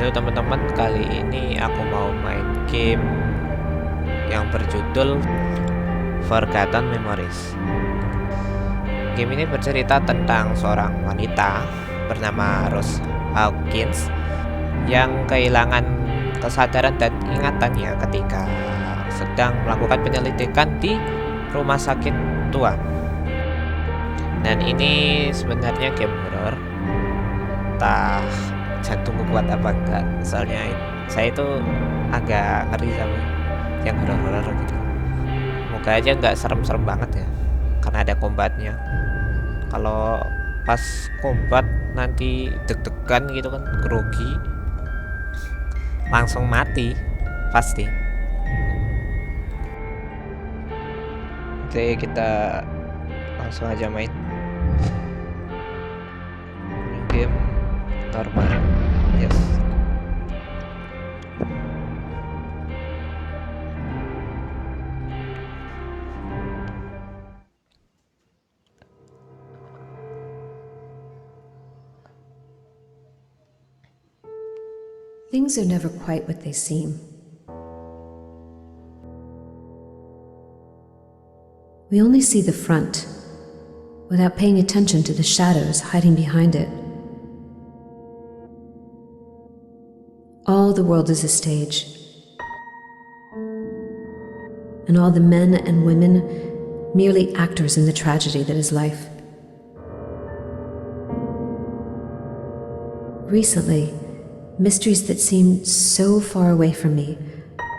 Halo teman-teman, kali ini aku mau main game yang berjudul Forgotten Memories. Game ini bercerita tentang seorang wanita bernama Rose Hawkins yang kehilangan kesadaran dan ingatannya ketika sedang melakukan penyelidikan di rumah sakit tua. Dan ini sebenarnya game horror. Entah jantungku kuat apa enggak, soalnya saya itu agak ngeri sama yang horor-horor gitu. Moga aja nggak serem-serem banget ya, karena ada kombatnya. Kalau pas kombat nanti deg-degan gitu kan, grogi, langsung mati pasti. Oke, kita langsung aja main game normal. Yes. Things are never quite what they seem. We only see the front, without paying attention to the shadows hiding behind it. All the world is a stage, and all the men and women merely actors in the tragedy that is life. Recently, mysteries that seemed so far away from me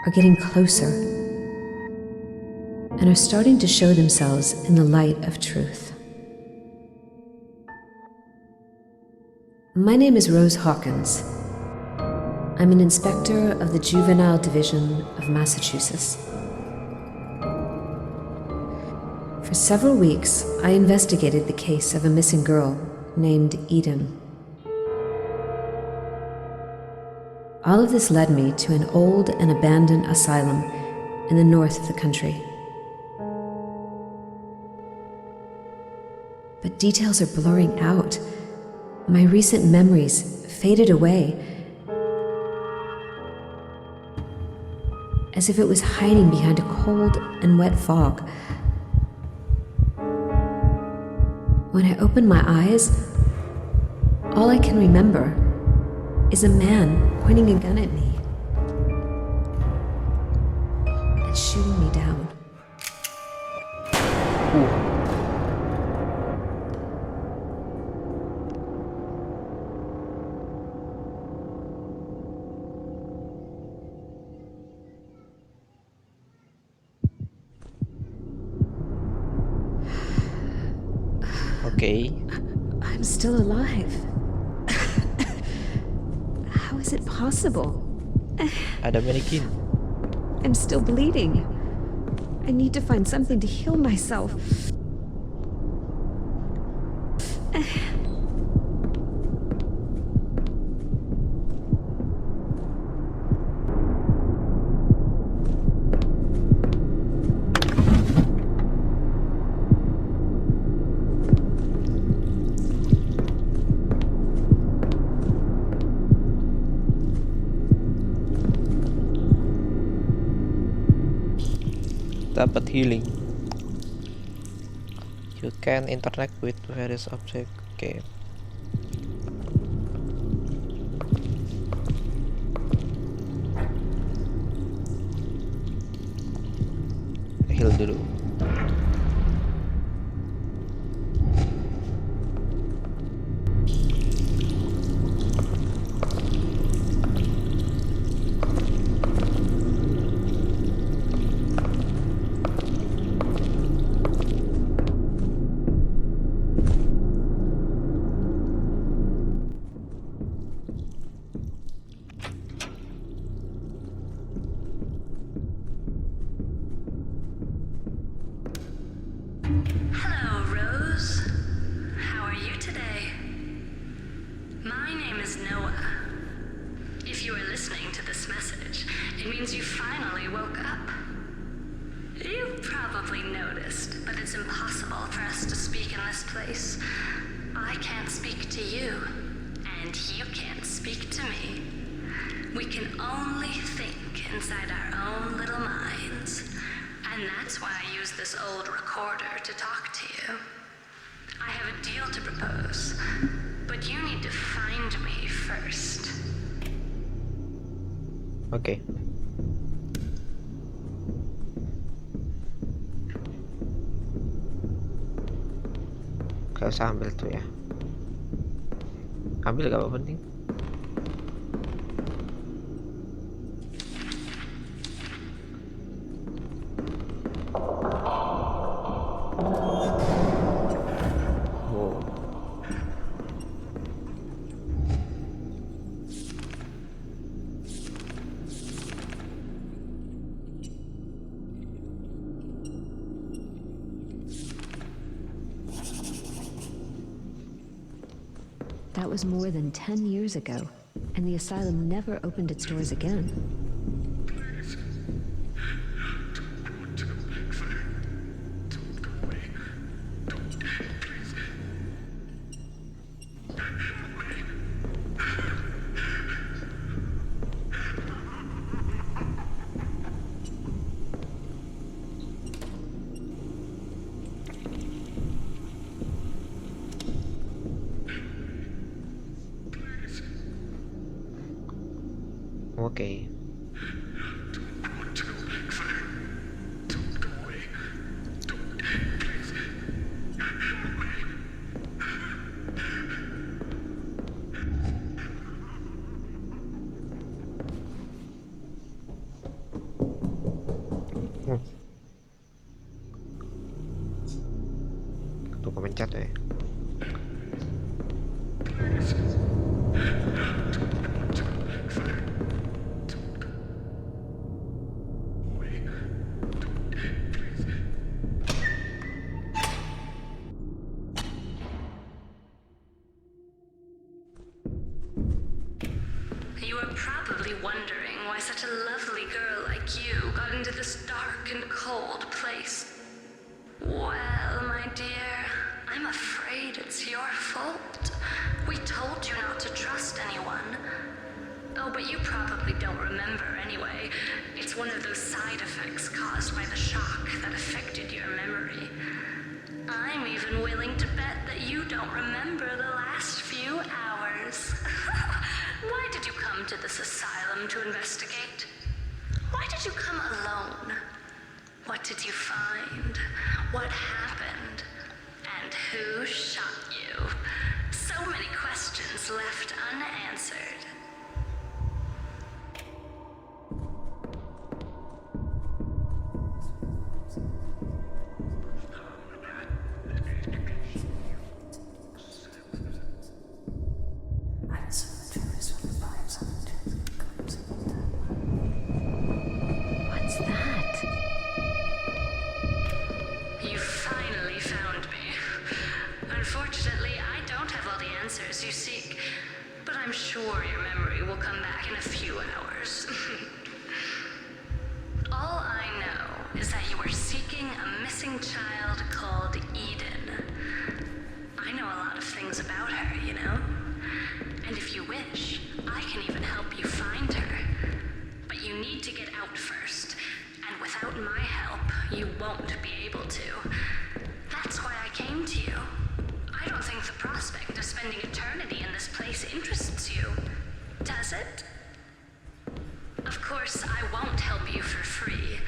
are getting closer and are starting to show themselves in the light of truth. My name is Rose Hawkins. I'm an inspector of the Juvenile Division of Massachusetts. For several weeks, I investigated the case of a missing girl named Eden. All of this led me to an old and abandoned asylum in the north of the country. But details are blurring out. My recent memories faded away, as if it was hiding behind a cold and wet fog. When I opened my eyes, all I can remember is a man pointing a gun at me and shooting me down. Okay. I'm still alive. How is it possible? Ada mannequin. I'm still bleeding. I need to find something to heal myself. Dapat healing. You can interact with various objects. Oke. Heal dulu. Hello, Rose. How are you today? My name is Noah. If you are listening to this message, it means you finally woke up. You've probably noticed that it's impossible for us to speak in this place. I can't speak to you, and you can't speak to me. We can only think inside our own little minds. And that's why I use this old recorder to talk to you. I have a deal to propose, but you need to find me first. Oke. Gak usah ambil tuh ya. Ambil gak apa penting. Wow. That was more than 10 years ago, and the asylum never opened its doors again. Oke. Tuh kemencet ya. You are probably wondering why such a lovely girl like you got into this dark and cold place. Well, my dear, I'm afraid it's your fault. We told you not to trust anyone. Oh, but you probably don't remember anyway. It's one of those side effects caused by the shock that affected your memory. I'm even willing to bet that you don't remember the last few hours. Why did you come to this asylum to investigate? Why did you come alone? What did you find? What happened? And who shot you? So many questions left unanswered. What's that? You finally found me. Unfortunately, I don't have all the answers you seek, but I'm sure your memory will come back in a few hours. All I know is that you were seeking a missing child called Eden. I know a lot of things about her, you know? And if you wish, I can even help you find her. But you need to get out first, and without my help, you won't be able to. That's why I came to you. I don't think the prospect of spending eternity in this place interests you, does it? Of course, I won't help you for free.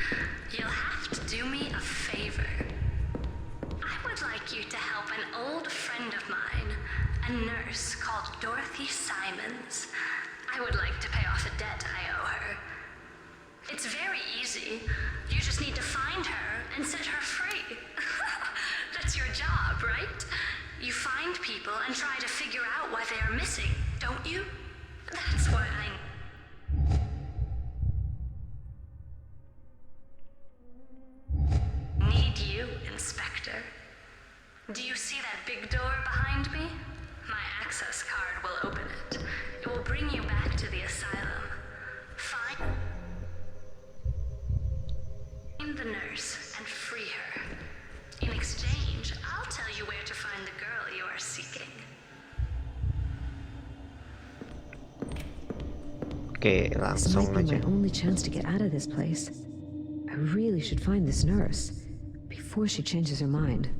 You'll have to do me a favor. I would like you to help an old friend of mine, a nurse called Dorothy Simons. I would like to pay off a debt I owe her. It's very easy. You just need to find her and set her free. That's your job, right? You find people and try to figure out why they are missing, don't you? That's what I need you, Inspector. Do you see that big door behind me? My access card will open it. It will bring you back to the asylum. Fine. Oke, This langsung might be aja. my only chance to get out of this place. I really should find this nurse before she changes her mind.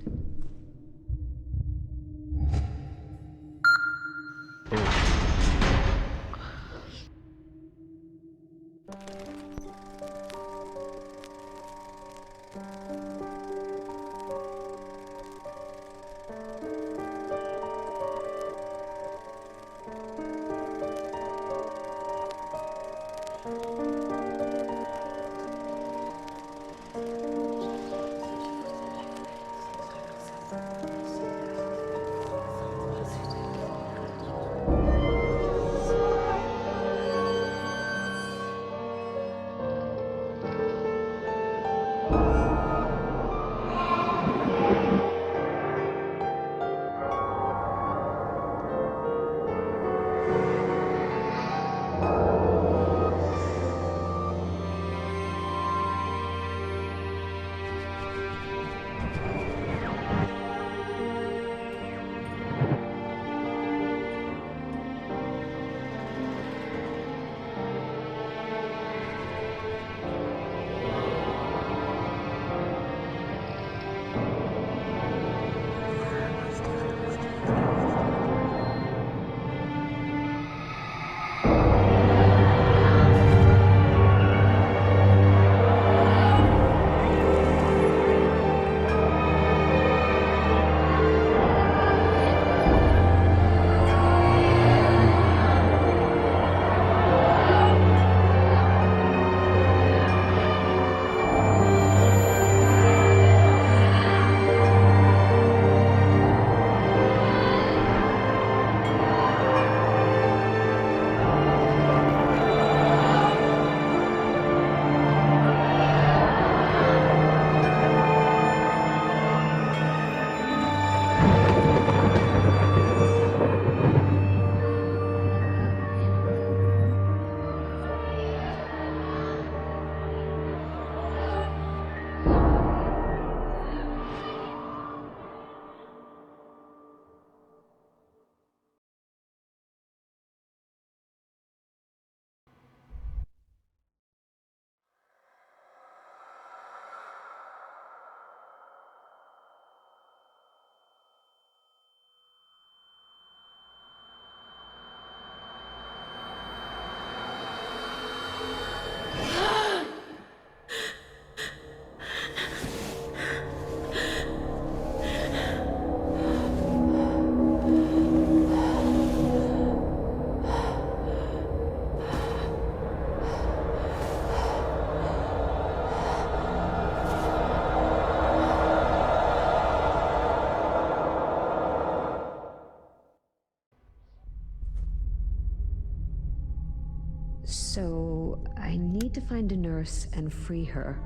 So, I need to find a nurse and free her.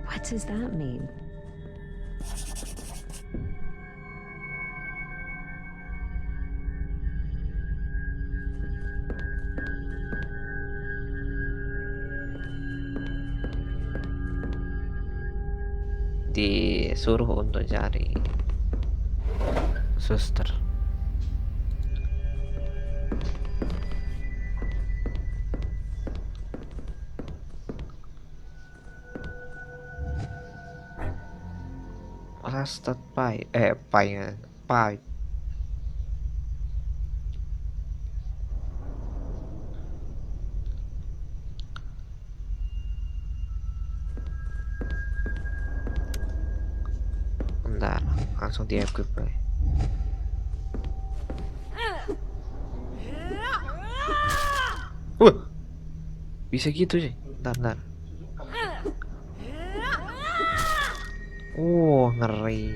What does that mean? Disuruh untuk cari suster. Rusted pipe, pipe. Bentar, langsung di-equip ya. Bisa gitu sih. Bentar. Ngeri.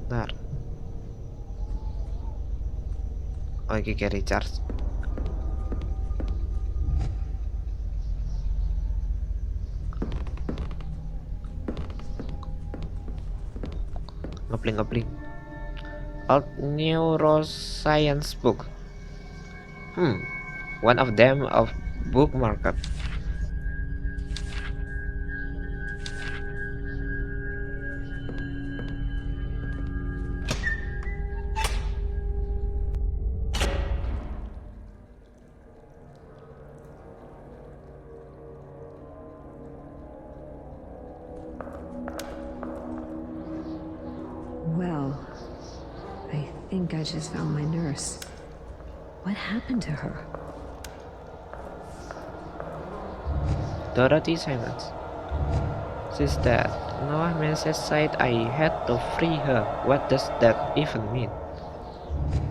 Bentar. Oke, kayak recharge. Ngepling. Old neuroscience book. One of them of book market. think I just found my nurse. What happened to her? Dorothy Simons. She's dead. No message said I had to free her. What does that even mean?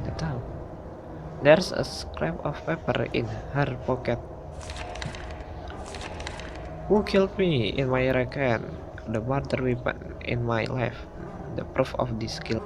Tidak tahu. There's a scrap of paper in her pocket. Who killed me? In my reckon. The murder weapon in my life. The proof of this kill.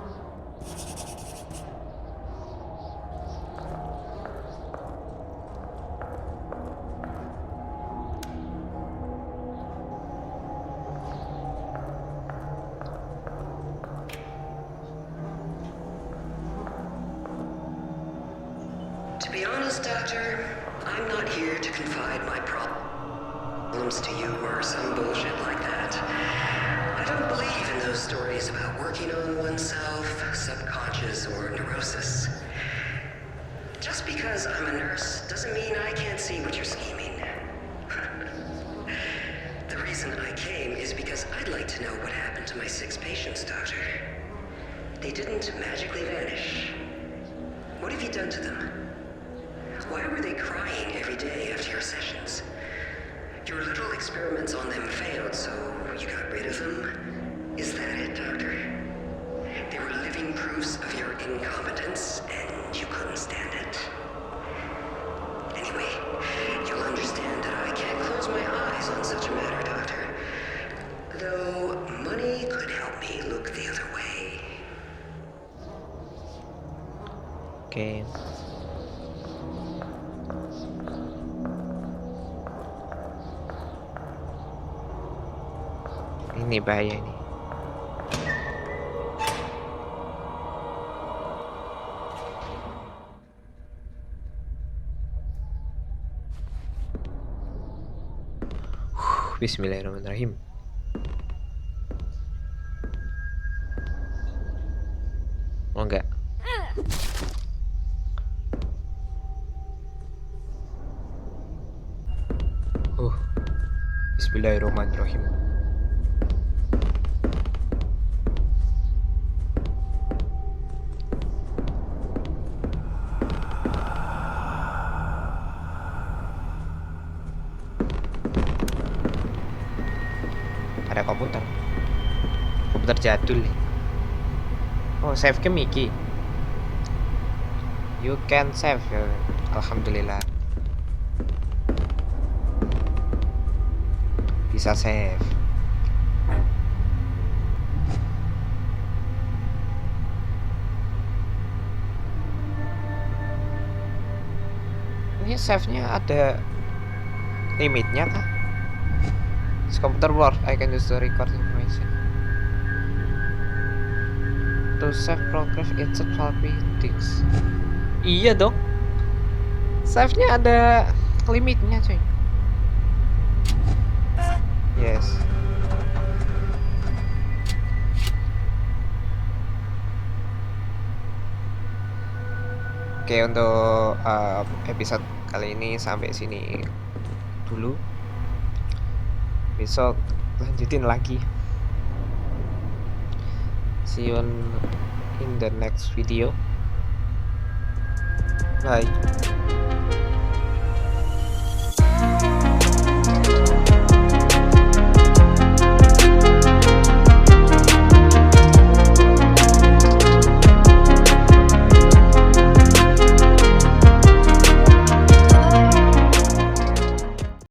To be honest, Doctor, I'm not here to confide my problems to you or some bullshit like that. I don't believe in those stories about working on oneself, subconscious, or neurosis. Just because I'm a nurse doesn't mean I can't see what you're scheming. The reason I came is because I'd like to know what happened to my 6 patients, Doctor. They didn't magically vanish. What have you done to them? Why were they crying every day after your sessions? Your little experiments on them failed, so you got rid of them? Is that it, Doctor? They were living proofs of your incompetence, and you couldn't stand it. Anyway, you'll understand that I can't close my eyes on such a matter, Doctor. Though money could help me look the other way. Okay. Ini bahaya ini. Bismillahirrahmanirrahim. Oh enggak. Bismillahirrahmanirrahim. Ada komputer jadul nih. Oh, save game iki. You can save. Alhamdulillah. Bisa save. Ini save-nya ada limitnya kah? This computer work, I can use the record information to save progress insert floppy disk. Iya dong, save-nya ada limitnya cuy. Yes. Oke, untuk episode kali ini sampai sini dulu. Besok lanjutin lagi. See you in the next video. Bye.